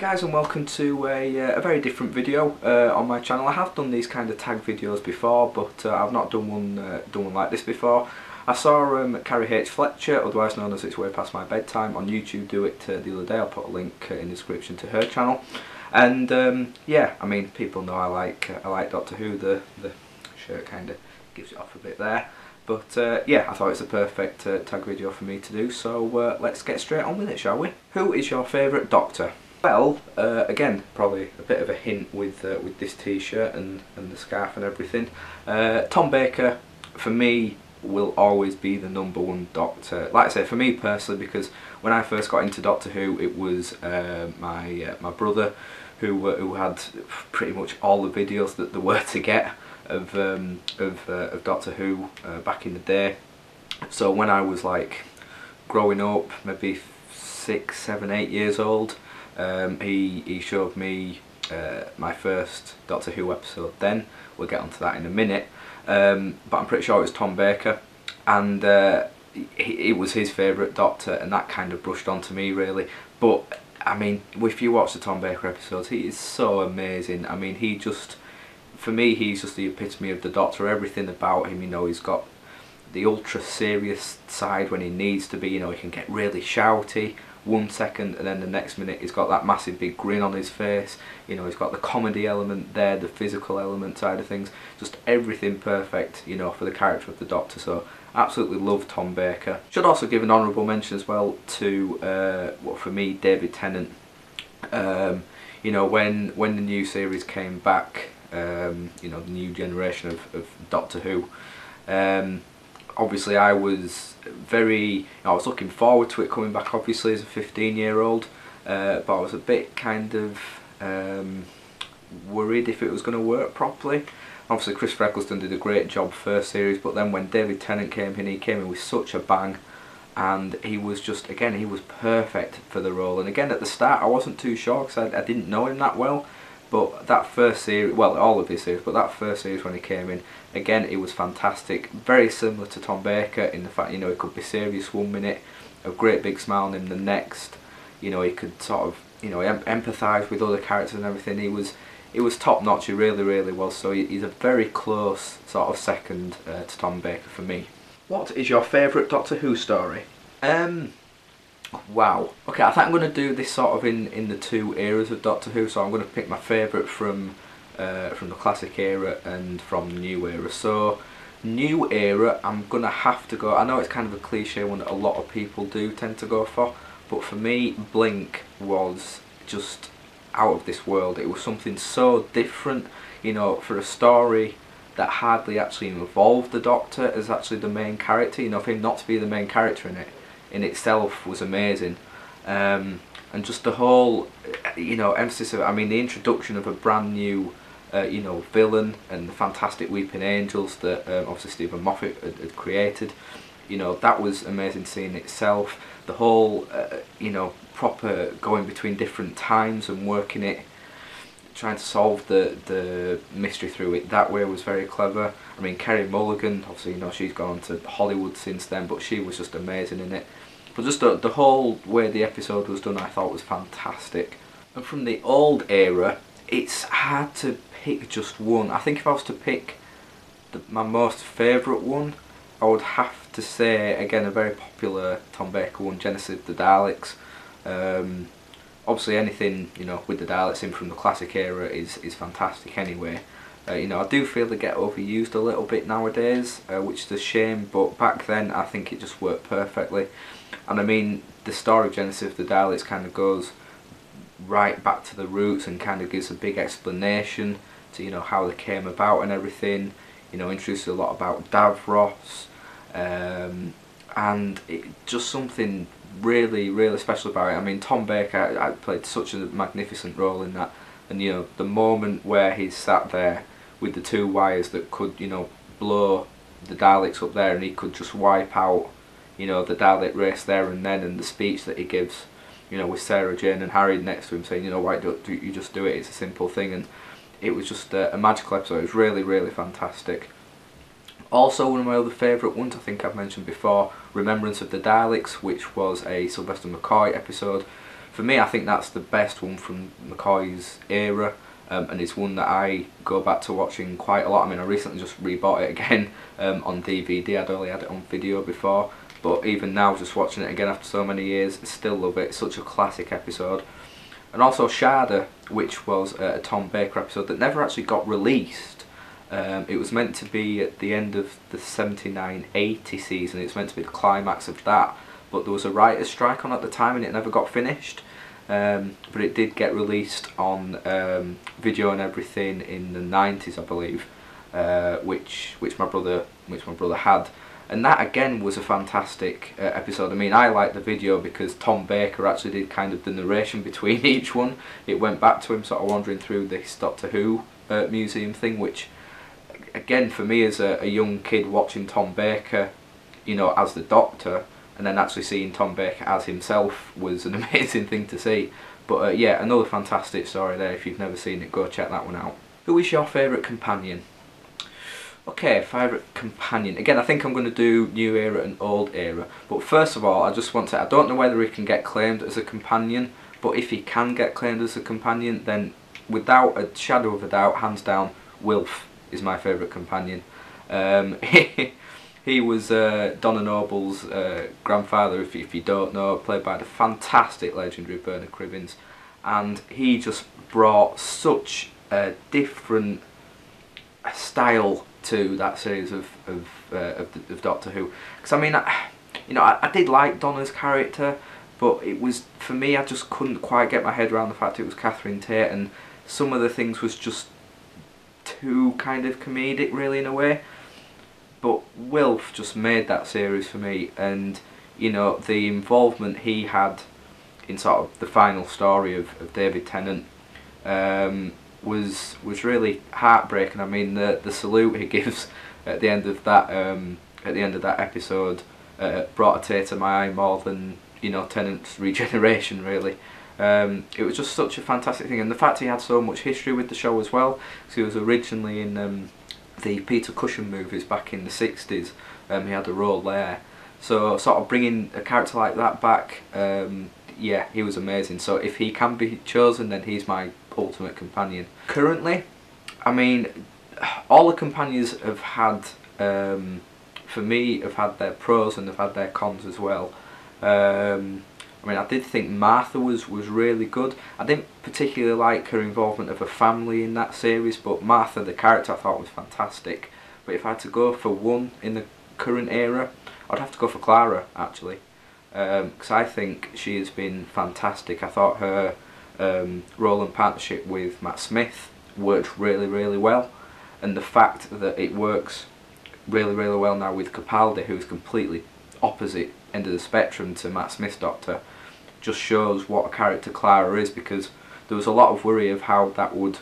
guys, and welcome to a very different video on my channel. I have done these kind of tag videos before, but I've not done one like this before. I saw Carrie H. Fletcher, otherwise known as It's Way Past My Bedtime, on YouTube do it the other day. I'll put a link in the description to her channel. And yeah, I mean, people know I like Doctor Who. The shirt kind of gives it off a bit there. But yeah, I thought it's a perfect tag video for me to do, so let's get straight on with it, shall we? Who is your favourite Doctor? Well, again, probably a bit of a hint with this t-shirt and the scarf and everything. Tom Baker, for me, will always be the #1 Doctor. Like I say, for me personally, because when I first got into Doctor Who, it was my brother who had pretty much all the videos that there were to get of Doctor Who back in the day. So when I was like growing up, maybe 6, 7, 8 years old, he showed me my first Doctor Who episode then. We'll get onto that in a minute, but I'm pretty sure it was Tom Baker, and it was his favourite Doctor, and that kind of brushed onto me really. But I mean, if you watch the Tom Baker episodes, he is so amazing. I mean, for me, he's just the epitome of the Doctor. Everything about him, you know, he's got the ultra serious side when he needs to be, you know, he can get really shouty 1 second and then the next minute he's got that massive big grin on his face. You know, he's got the comedy element there, the physical element side of things, just everything perfect, you know, for the character of the Doctor. So absolutely love Tom Baker. Should also give an honourable mention as well to, well, for me, David Tennant. You know, when the new series came back, you know, the new generation of Doctor Who, obviously I was looking forward to it coming back, obviously, as a 15-year-old, but I was a bit kind of worried if it was going to work properly. Obviously Chris Eccleston did a great job first series, but then when David Tennant came in, he came in with such a bang, and he was just, again, he was perfect for the role. And again, at the start I wasn't too sure because I didn't know him that well. But that first series, well, all of his series, but that first series when he came in, again, it was fantastic. Very similar to Tom Baker in the fact, you know, he could be serious 1 minute, a great big smile on him the next. You know, he could sort of, you know, empathise with other characters and everything. He was top notch. He really was. So he's a very close sort of second to Tom Baker for me. What is your favourite Doctor Who story? Wow. Okay, I think I'm going to do this sort of in the two eras of Doctor Who. So I'm going to pick my favourite from the classic era and from the new era. So new era, I'm going to have to go. I know it's kind of a cliche one that a lot of people do tend to go for, but for me, Blink was just out of this world. It was something so different, you know, for a story that hardly actually involved the Doctor as actually the main character. You know, for him not to be the main character in itself was amazing, and just the whole, you know, emphasis of, I mean, the introduction of a brand new, you know, villain and the fantastic Weeping Angels that obviously Stephen Moffat had created. You know, that was amazing seeing itself. The whole, you know, proper going between different times and working it, trying to solve the mystery through it that way was very clever. I mean, Kerry Mulligan, obviously, you know, she's gone to Hollywood since then, but she was just amazing in it. But just the whole way the episode was done, I thought was fantastic. And from the old era, it's hard to pick just one. I think if I was to pick my most favourite one, I would have to say, again, a very popular Tom Baker one, Genesis of the Daleks. Obviously anything, you know, with the Daleks in from the classic era is fantastic anyway. You know, I do feel they get overused a little bit nowadays, which is a shame, but back then I think it just worked perfectly. And I mean, the story of Genesis of the Daleks kind of goes right back to the roots and kind of gives a big explanation to, you know, how they came about and everything. You know, introduces a lot about Davros, and it just something really special about it. I mean, Tom Baker, I played such a magnificent role in that, and you know, the moment where he's sat there with the two wires that could, you know, blow the Daleks up there, and he could just wipe out, you know, the Dalek race there and then, and the speech that he gives, you know, with Sarah Jane and Harry next to him saying, you know, why don't you just do it, it's a simple thing. And it was just a magical episode. It was really fantastic. Also, one of my other favourite ones, I think I've mentioned before, Remembrance of the Daleks, which was a Sylvester McCoy episode. for me, I think that's the best one from McCoy's era, and it's one that I go back to watching quite a lot. I mean, I recently just rebought it again on DVD. I'd only had it on video before, but even now, just watching it again after so many years, I still love it. It's such a classic episode. And also Sharda, which was a Tom Baker episode that never actually got released. It was meant to be at the end of the 79-80 season. It's meant to be the climax of that, but there was a writer's strike on at the time and it never got finished. But it did get released on video and everything in the 90s, I believe, which my brother had. And that again was a fantastic episode. I mean, I liked the video because Tom Baker actually did kind of the narration between each one. It went back to him sort of wandering through this Doctor Who museum thing, which again for me as a young kid watching Tom Baker, you know, as the Doctor, and then actually seeing Tom Baker as himself was an amazing thing to see. But yeah, another fantastic story there. If you've never seen it, go check that one out. Who is your favourite companion? Okay, favourite companion. Again, I think I'm going to do New Era and Old Era. But first of all, I just want to... I don't know whether he can get claimed as a companion, but if he can get claimed as a companion, then without a shadow of a doubt, hands down, Wilf is my favourite companion. He was Donna Noble's grandfather, if you don't know, played by the fantastic legendary Bernard Cribbins. And he just brought such a different style to that series of Doctor Who, because I mean, I did like Donna's character, but it was, for me, I just couldn't quite get my head around the fact it was Catherine Tate, and some of the things was just too kind of comedic, really, in a way. But Wilf just made that series for me, and you know, the involvement he had in sort of the final story of David Tennant was really heartbreaking. I mean, the salute he gives at the end of that episode brought a tear to my eye more than, you know, Tennant's regeneration, really. It was just such a fantastic thing, and the fact he had so much history with the show as well, because he was originally in the Peter Cushing movies back in the 60s. He had a role there, so sort of bringing a character like that back, yeah, he was amazing. So if he can be chosen, then he's my ultimate companion. Currently, I mean, all the companions have had, for me, have had their pros and they've had their cons as well. I mean, I did think Martha was really good. I didn't particularly like her involvement of a family in that series, but Martha, the character, I thought was fantastic. But if I had to go for one in the current era, I'd have to go for Clara, actually. Because I think she has been fantastic. I thought her role and partnership with Matt Smith worked really well, and the fact that it works really well now with Capaldi, who's completely opposite end of the spectrum to Matt Smith's Doctor, just shows what a character Clara is, because there was a lot of worry of how that would,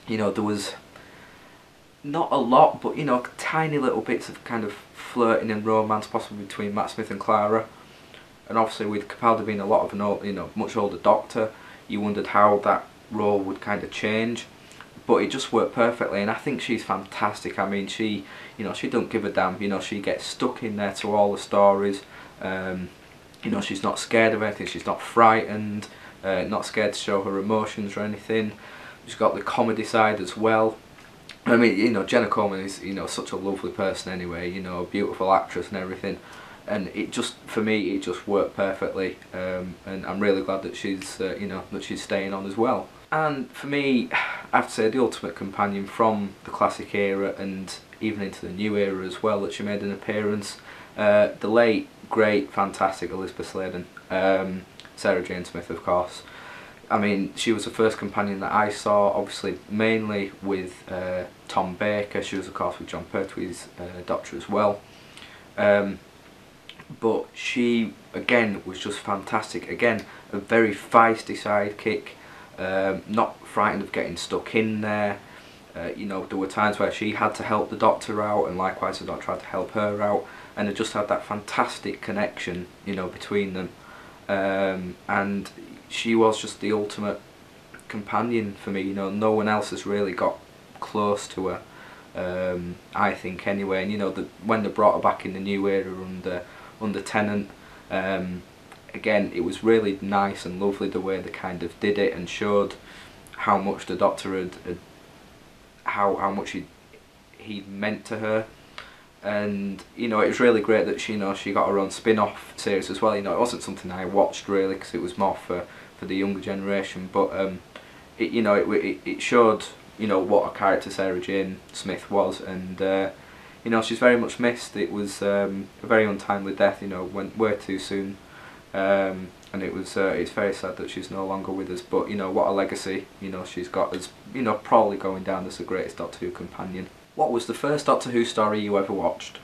you know, there was not a lot, but you know, tiny little bits of kind of flirting and romance possibly between Matt Smith and Clara. And obviously with Capaldi being a lot of an old, you know, much older Doctor, you wondered how that role would kind of change. But it just worked perfectly, and I think she's fantastic. I mean, she, you know, she don't give a damn. You know, she gets stuck in there to all the stories. You know, she's not scared of anything. She's not frightened. Not scared to show her emotions or anything. She's got the comedy side as well. I mean, you know, Jenna Coleman is, you know, such a lovely person anyway. You know, a beautiful actress and everything. And it just, for me, it just worked perfectly. And I'm really glad that she's, you know, that she's staying on as well. And for me, I have to say, the ultimate companion from the classic era and even into the new era as well, that she made an appearance, the late, great, fantastic Elizabeth Sladen, Sarah Jane Smith, of course. I mean, she was the first companion that I saw, obviously mainly with Tom Baker. She was, of course, with John Pertwee's Doctor as well. But she, again, was just fantastic. Again, a very feisty sidekick. Not frightened of getting stuck in there. You know, there were times where she had to help the Doctor out, and likewise the Doctor had to help her out, and it just had that fantastic connection, you know, between them. And she was just the ultimate companion for me. You know, no one else has really got close to her, I think, anyway. And you know, when they brought her back in the new era under Tennant, again, it was really nice and lovely the way they kind of did it and showed how much the Doctor had how much he meant to her. And you know, it was really great that she got her own spin-off series as well. You know, it wasn't something I watched really because it was more for the younger generation, but it showed what a character Sarah Jane Smith was, and she's very much missed. It was a very untimely death. Went way too soon, and it's very sad that she's no longer with us. But what a legacy she's got as probably going down as the greatest Doctor Who companion. What was the first Doctor Who story you ever watched?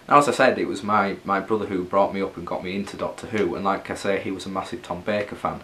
Now, as I said, it was my brother who brought me up and got me into Doctor Who, and like I say, he was a massive Tom Baker fan.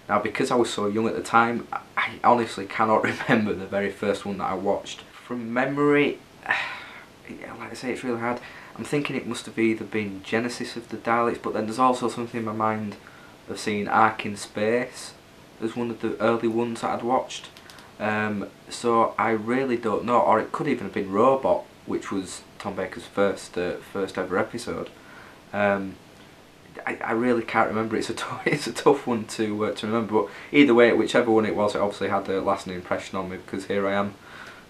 Now, because I was so young at the time, I honestly cannot remember the very first one that I watched. From memory, like I say, it's really hard. I'm thinking it must have either been Genesis of the Daleks, but then there's also something in my mind of seeing Ark in Space as one of the early ones that I'd watched. So I really don't know, or it could even have been Robot, which was Tom Baker's first ever episode. I really can't remember. It's a tough one to remember. But either way, whichever one it was, it obviously had a lasting impression on me, because here I am.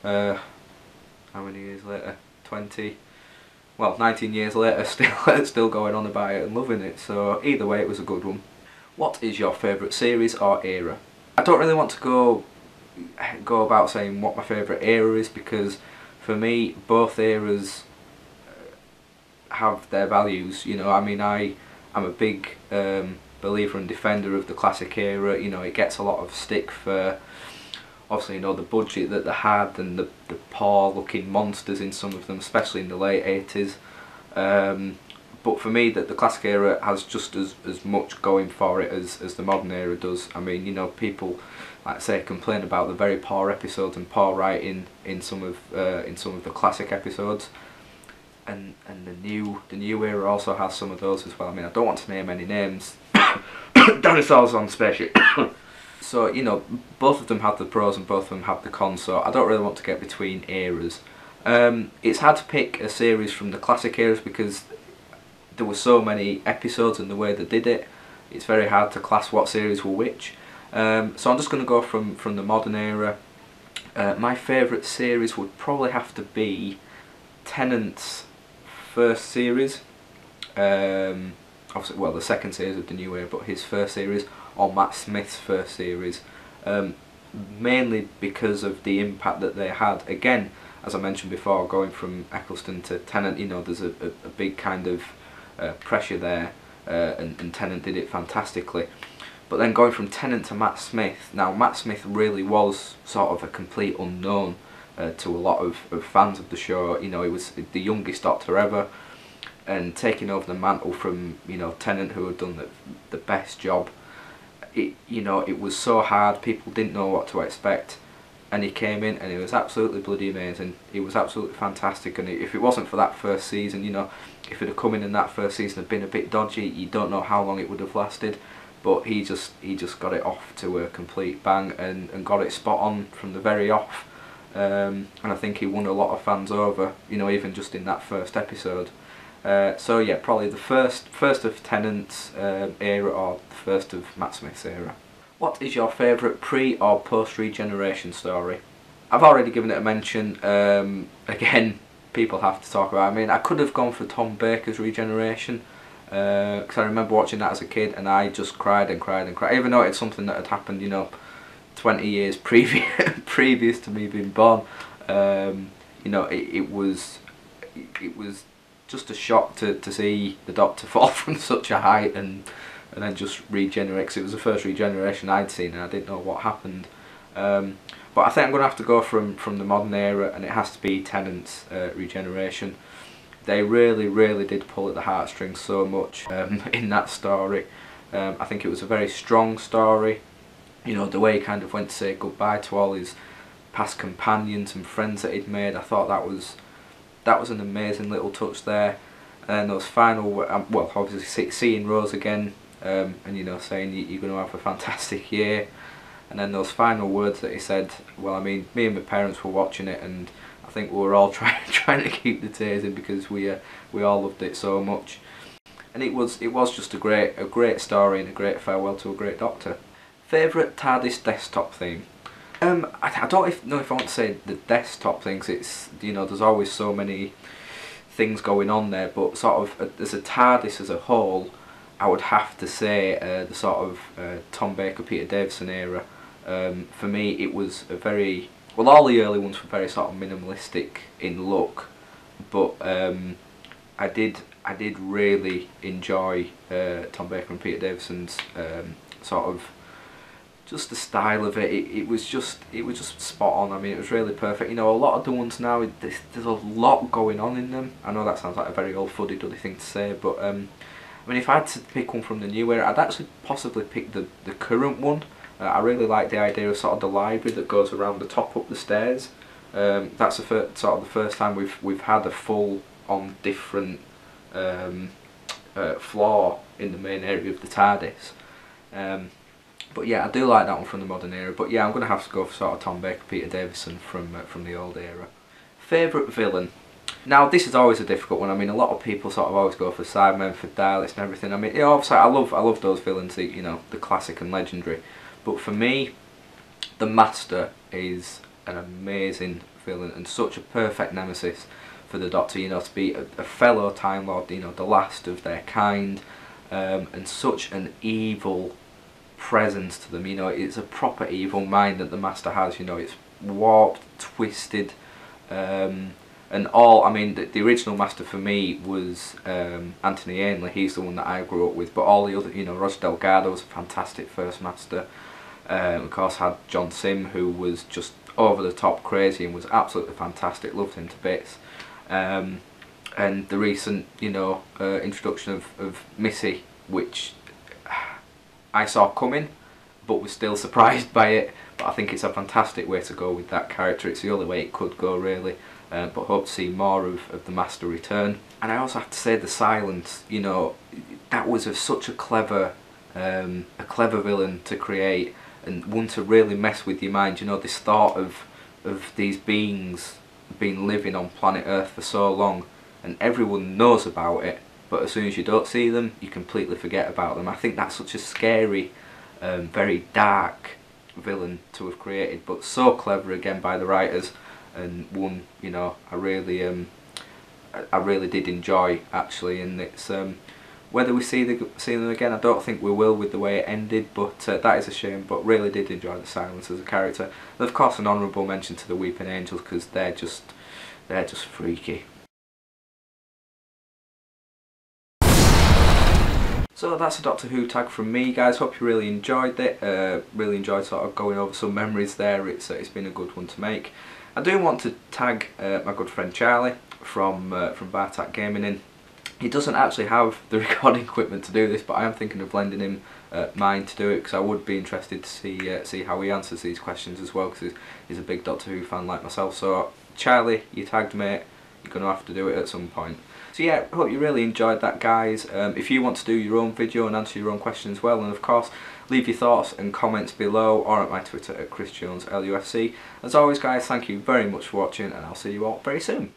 How many years later? 19 years later, still going on about it and loving it. So either way, it was a good one. What is your favourite series or era? I don't really want to go about saying what my favourite era is, because for me both eras have their values. I mean, I'm a big believer and defender of the classic era. It gets a lot of stick for obviously the budget that they had and the poor looking monsters in some of them, especially in the late 80s. But for me, that the classic era has just as much going for it as the modern era does. I mean, people, like I say, complain about the very poor episodes and poor writing in some of the classic episodes, and the new era also has some of those as well. I mean, I don't want to name any names. Dinosaurs on spaceship. So both of them have the pros and both of them have the cons. So I don't really want to get between eras. It's hard to pick a series from the classic eras because there were so many episodes and the way they did it, it's very hard to class what series were which. So I'm just going to go from the modern era. My favourite series would probably have to be Tennant's first series. Obviously, well, the second series of the new era, but his first series, or Matt Smith's first series. Mainly because of the impact that they had. Again, as I mentioned before, going from Eccleston to Tennant, there's a big kind of pressure there, and Tennant did it fantastically. But then going from Tennant to Matt Smith, now Matt Smith really was sort of a complete unknown to a lot of fans of the show. He was the youngest Doctor ever, and taking over the mantle from Tennant, who had done the best job. It was so hard, people didn't know what to expect, and he came in and it was absolutely bloody amazing. It was absolutely fantastic, and if it wasn't for that first season, if it had come in that first season had been a bit dodgy, you don't know how long it would have lasted. But he just got it off to a complete bang and got it spot on from the very off. And I think he won a lot of fans over, even just in that first episode. So yeah, probably the first of Tennant's era, or the first of Matt Smith's era. What is your favourite pre or post regeneration story? I've already given it a mention. Again, people have to talk about it. I mean, I could have gone for Tom Baker's regeneration, because I remember watching that as a kid and I just cried and cried and cried, even though it's something that had happened 20 years previous to me being born. It was just a shock to see the Doctor fall from such a height and then just regenerate, because it was the first regeneration I'd seen and I didn't know what happened. But I think I'm going to have to go from the modern era, and it has to be Tennant's regeneration. They really did pull at the heartstrings so much in that story. I think it was a very strong story. The way he kind of went to say goodbye to all his past companions and friends that he'd made. I thought that was an amazing little touch there. And those final, well, obviously seeing Rose again, and saying you're going to have a fantastic year. And then those final words that he said, well, I mean, me and my parents were watching it, and I think we were all trying to keep the tears in, because we all loved it so much. and it was just a great story and a great farewell to a great Doctor. Favourite TARDIS desktop theme? I don't know if I want to say the desktop things. It's, you know, there's always so many things going on there, but sort of as a TARDIS as a whole, I would have to say the sort of Tom Baker, Peter Davison era. For me, it was a very, well, all the early ones were very sort of minimalistic in look, but I did really enjoy Tom Baker and Peter Davison's sort of, just the style of it. It was just spot on. I mean, it was really perfect. You know, a lot of the ones now, there's a lot going on in them. I know that sounds like a very old fuddy-duddy thing to say, but I mean, if I had to pick one from the new era, I'd actually possibly pick the current one. I really like the idea of sort of the library that goes around the top up the stairs. That's the sort of the first time we've had a full on different floor in the main area of the TARDIS. But yeah, I do like that one from the modern era. But yeah, I'm going to have to go for sort of Tom Baker, Peter Davison from the old era. Favourite villain? Now, this is always a difficult one. I mean, a lot of people sort of always go for Cybermen, for Daleks and everything. I mean, you know, obviously I love those villains, you know, the classic and legendary. But for me, the Master is an amazing villain and such a perfect nemesis for the Doctor. You know, to be a fellow Time Lord, you know, the last of their kind, and such an evil presence to them. You know, it's a proper evil mind that the Master has. You know, it's warped, twisted, and all. I mean, the original Master for me was Anthony Ainley. He's the one that I grew up with. But all the other, you know, Roger Delgado was a fantastic first Master. Of course, had John Sim, who was just over the top crazy and was absolutely fantastic. Loved him to bits. And the recent, you know, introduction of Missy, which I saw coming, but was still surprised by it. But I think it's a fantastic way to go with that character. It's the only way it could go, really. But hope to see more of the Master return. And I also have to say the Silence. You know, that was such a clever villain to create, and one to really mess with your mind. You know, this thought of these beings been living on planet Earth for so long, and everyone knows about it, but as soon as you don't see them, you completely forget about them. I think that's such a scary, very dark villain to have created, but so clever again by the writers, and one, you know, I really did enjoy actually. And it's whether we see them again, I don't think we will with the way it ended, but that is a shame. But really did enjoy the Silence as a character, and of course an honourable mention to the Weeping Angels, because they're just freaky. So that's a Doctor Who tag from me, guys. Hope you really enjoyed it. Really enjoyed sort of going over some memories there. It's been a good one to make. I do want to tag my good friend Charlie from Bartak Gaming in. He doesn't actually have the recording equipment to do this, but I am thinking of lending him mine to do it, because I would be interested to see how he answers these questions as well, because he's a big Doctor Who fan like myself. So Charlie, you tagged mate, you're going to have to do it at some point. So yeah, hope you really enjoyed that, guys. If you want to do your own video and answer your own questions as well, and of course leave your thoughts and comments below, or at my Twitter at ChrisJonesLUFC. As always, guys, thank you very much for watching, and I'll see you all very soon.